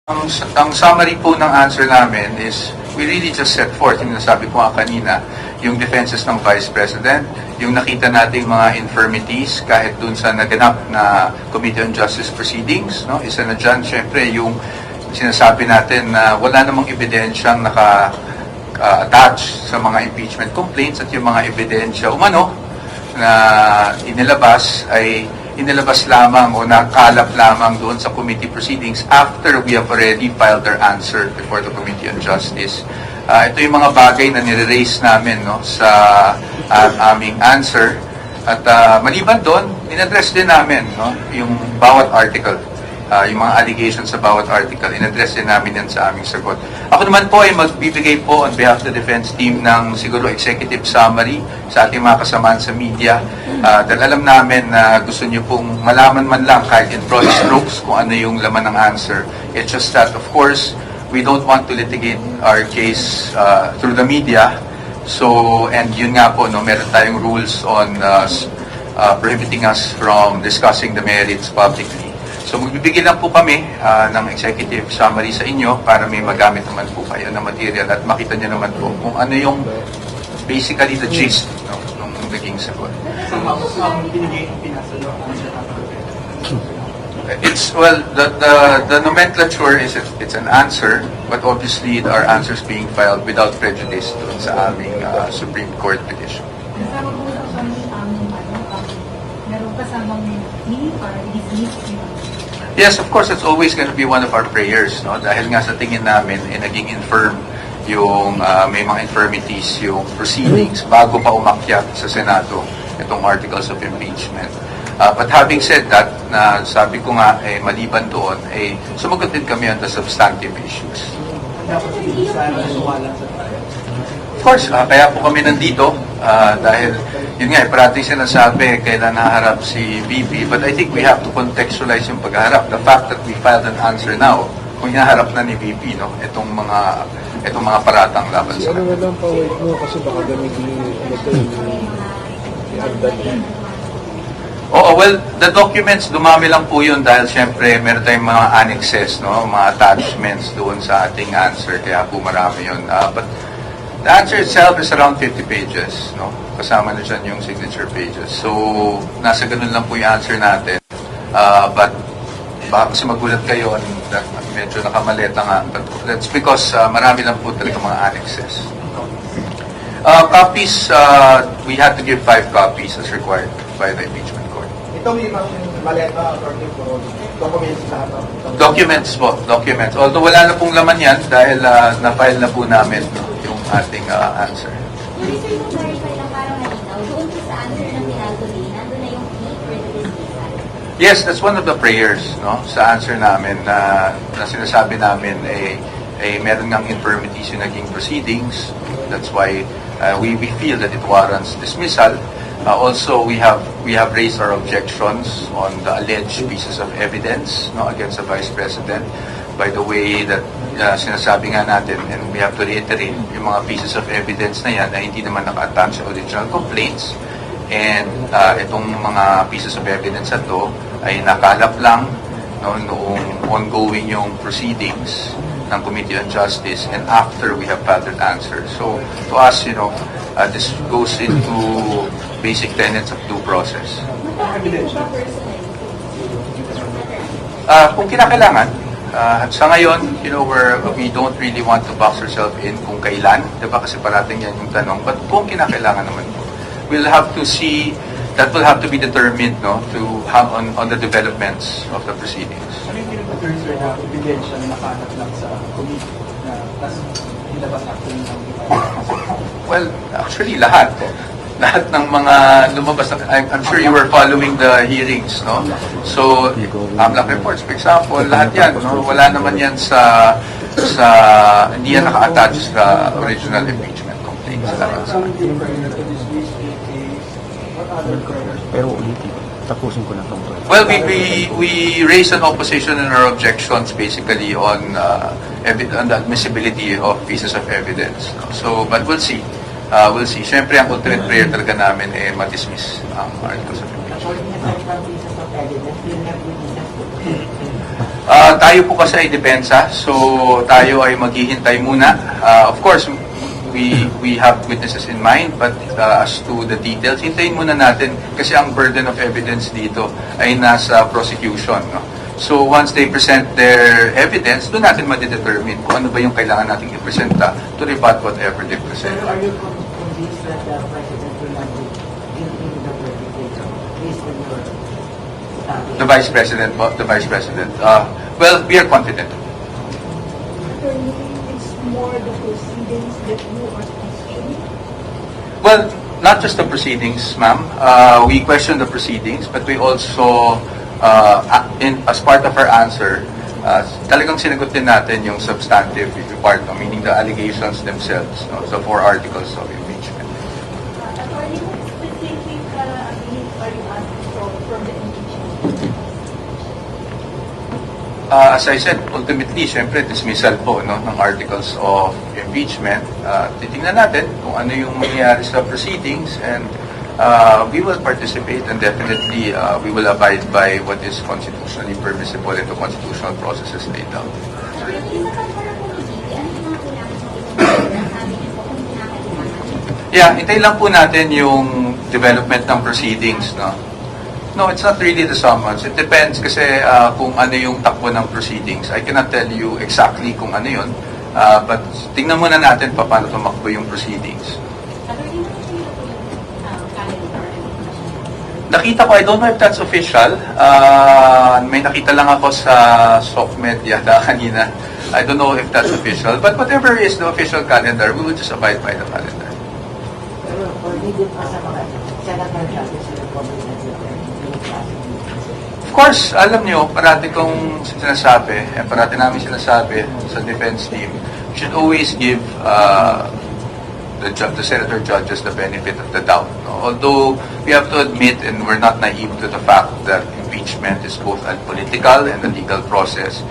Ang summary po ng answer namin is we really just set forth, yung nasabi ko nga kanina, yung defenses ng Vice President, yung nakita nating mga infirmities kahit dun sa naganap na Committee on Justice proceedings. No? Isa na dyan, syempre, yung sinasabi natin na wala namang ebidensyang naka-attach sa mga impeachment complaints at yung mga ebidensya umano na inilabas ay inilabas lamang o nakalap lamang doon sa committee proceedings after we have already filed our answer before the Committee on Justice. Ito yung mga bagay na nire-raise namin sa aming answer. At maliban doon, in-address din namin yung bawat article. Yung mga allegations sa bawat article, in-address din namin yan sa aming sagot. Ako naman po ay magbibigay po on behalf of the defense team ng siguro executive summary sa ating mga kasamaan sa media. Dahil alam namin na gusto niyo pong malaman man lang kahit in broad strokes kung ano yung laman ng answer. It's just that, of course, we don't want to litigate our case through the media. So, and yun nga po, meron tayong rules on prohibiting us from discussing the merits publicly. So magbibigay lang po kami ng executive summary sa inyo para may magamit naman po kayo na material at makita nyo naman po kung ano yung basically the gist ng naging sagot. It's, well, the nomenclature is it's an answer, but obviously our answer is being filed without prejudice doon sa aming Supreme Court petition. Yes, of course, it's always going to be one of our prayers, no? Dahil nga sa tingin namin, naging infirm yung may mga infirmities yung proceedings bago pa umakyat sa Senado itong articles of impeachment. But having said that, na sabi ko nga, maliban doon, sumagot din kami on the substantive issues. Of course, kaya po kami nandito dahil yun nga, parating sinasabi kailan naharap si VP, but I think we have to contextualize yung pagharap. The fact that we filed an answer now, kung hinaharap na ni VP, itong mga paratang laban sa ano lang pa wait mo kasi baka gamitin yung Oo, well, the documents, dumami lang po yun dahil syempre meron tayong mga annexes, mga attachments doon sa ating answer, kaya po marami yun. But the answer itself is around 50 pages, kasama na dyan yung signature pages. So, nasa ganun lang po yung answer natin. But, baka kasi magulat kayo, medyo nakamaleta nga. But that's because marami lang po talaga mga annexes. Copies, we had to give 5 copies as required by the impeachment court. Ito may mga maleta or documents lahat? Documents po, documents. Although wala na pong laman yan dahil na-file na po namin yung ating answer. Yes, that's one of the prayers sa answer namin na sinasabi namin meron ngang infirmities yung naging proceedings. That's why we feel that it warrants dismissal. Also, we have raised our objections on the alleged pieces of evidence against the Vice President. By the way that sinasabi nga natin, and we have to reiterate, yung mga pieces of evidence na yan na hindi naman naka-attach sa original complaints. And itong mga pieces of evidence na to ay nakalap lang noong ongoing yung proceedings ng Committee on Justice and after we have filed an answer. So, to us, this goes into basic tenets of due process. Kung kinakailangan, sa ngayon, we don't really want to box ourselves in kung kailan, diba? Kasi parating yan yung tanong, but kung kinakailangan naman po, we'll have to see, that will have to be determined to have on the developments of the proceedings. Ano yung pinag-return sir na ebidensya na nakahanap lang sa committee na tapos nilabas actually ng Well, actually lahat po. Lahat ng mga lumabas, I'm sure you were following the hearings, So, AMLAC reports, for example, lahat yan, wala naman yan hindi yan naka-attach sa original impeachment complaints. pero ulitin tapusin ko na itong Well, we raised an opposition in our objections basically on the admissibility of pieces of evidence. So, but we'll see. We'll see. Siyempre, ang ultimate prayer talaga namin ma-dismiss ang articles of impeachment. Tayo po kasi ay depensa, so tayo ay maghihintay muna. Of course, we have witnesses in mind, but as to the details, hintayin muna natin kasi ang burden of evidence dito ay nasa prosecution. No? So once they present their evidence, doon natin ma-determine kung ano ba yung kailangan nating i-presenta to rebut whatever they present. Pero are you convinced that the President will not be guilty in the verdict based on your The Vice President, well, we are confident. Attorney, it's more the proceedings that you are questioning. Well, not just the proceedings, ma'am. We question the proceedings, but we also, as part of our answer, talagang sinagot din natin yung substantive part, meaning the allegations themselves, no? So 4 articles of impeachment. Attorney, what specific relief are you asking for from the impeachment? As I said, ultimately, syempre, dismissal po no, ng articles of impeachment. Titingnan natin kung ano yung mangyayari sa proceedings and we will participate and definitely we will abide by what is constitutionally permissible in the constitutional processes laid out. Yeah, hintayin lang po natin yung development ng proceedings, no? No, it's not really the summons. It depends kasi kung ano yung takbo ng proceedings. I cannot tell you exactly kung ano yun, but tingnan muna natin paano tumakbo yung proceedings. Nakita ko, I don't know if that's official. May nakita lang ako sa SOCMED yata kanina. I don't know if that's official. But whatever is the official calendar, we will just abide by the calendar. Pero hindi pa sa mga senator justice sa Republic of Of course, alam nyo, parati kong sinasabi, parati namin sinasabi sa defense team, we should always give the senator judges the benefit of the doubt. No? Although we have to admit, and we're not naive to the fact that impeachment is both a political and a legal process,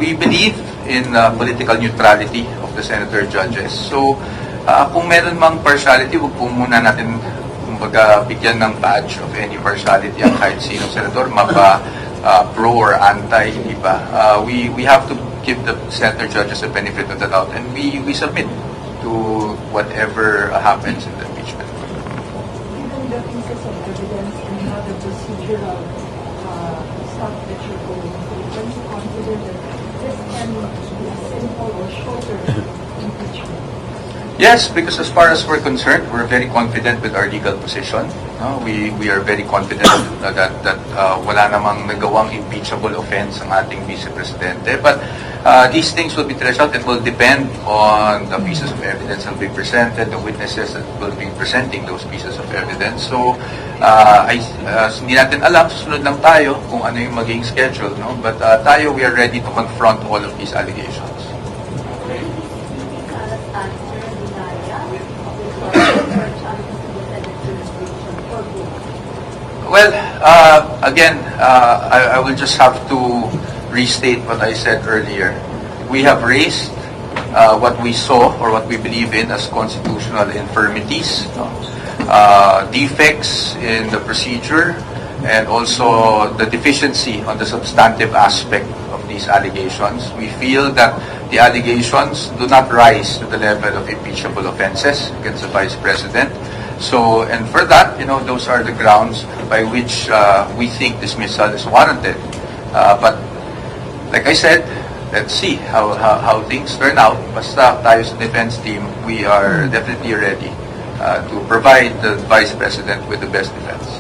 we believe in political neutrality of the senator judges. So, kung meron mang partiality, huwag po muna natin bigyan ng badge of any partiality ang kahit sino senador, pro or anti, di ba? We have to give the senator judges the benefit of the doubt and we submit to whatever happens in the impeachment. Given the pieces of evidence and how the procedural stuff that you're going through, can you consider that this can be a simple or shorter impeachment? Yes, because as far as we're concerned, we're very confident with our legal position. No? We are very confident that wala namang nagawang impeachable offense ang ating Vice Presidente. But these things will be threshed out. It will depend on the pieces of evidence that will be presented, the witnesses that will be presenting those pieces of evidence. So, hindi natin alam, susunod lang tayo kung ano yung maging schedule. No? But tayo, we are ready to confront all of these allegations. Well, again, I will just have to restate what I said earlier. We have raised what we saw or what we believe in as constitutional infirmities, defects in the procedure, and also the deficiency on the substantive aspect of these allegations. We feel that the allegations do not rise to the level of impeachable offenses against the Vice President. So, and for that, those are the grounds by which we think dismissal is warranted. But, like I said, let's see how things turn out. Basta tayo sa defense team, we are definitely ready to provide the Vice President with the best defense.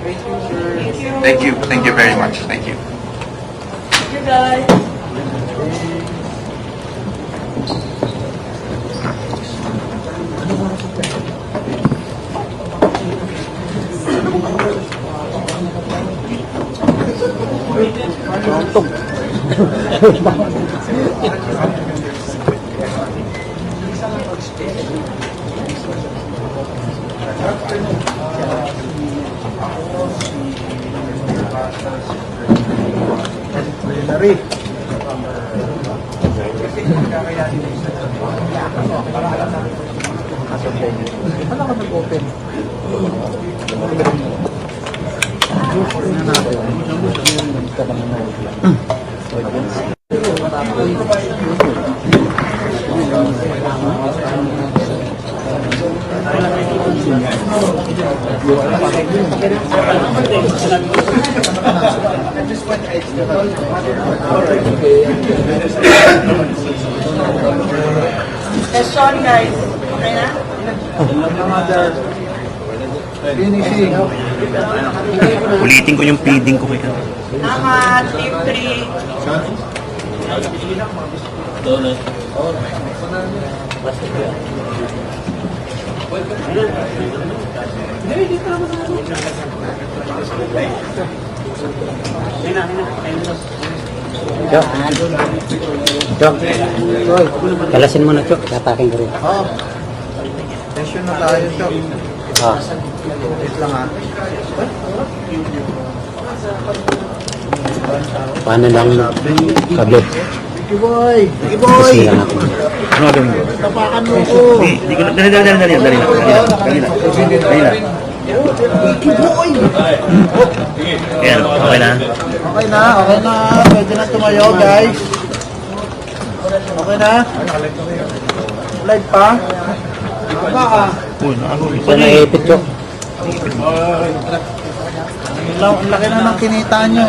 Thank you, sir. Thank you. Thank you very much. Thank you. Thank you, guys. Larry. Ano ka nag-open? Ano ka nag-open? Question, guys. Okay na? Another finishing. Ulitin ko yung pleading ko kaya. Tama, team 3. Chok, kalasin mo na, Chok. Tatakin ko rin. Oh. Session na tayo, Chok. Ah. Wait lang ha. Paano lang kabit? Vicky boy! Vicky boy! Kasi lang ako. Ano gagawin mo? Tapakan mo ko! Hindi ko, dali na. Vicky boy! Ayan, okay na. Okay na, okay na. Pwede na tumayo, guys. Okay na? Live pa? Baka. Uy, nakago. Isa na ipit, Chok. Ang laki na ng kinita nyo.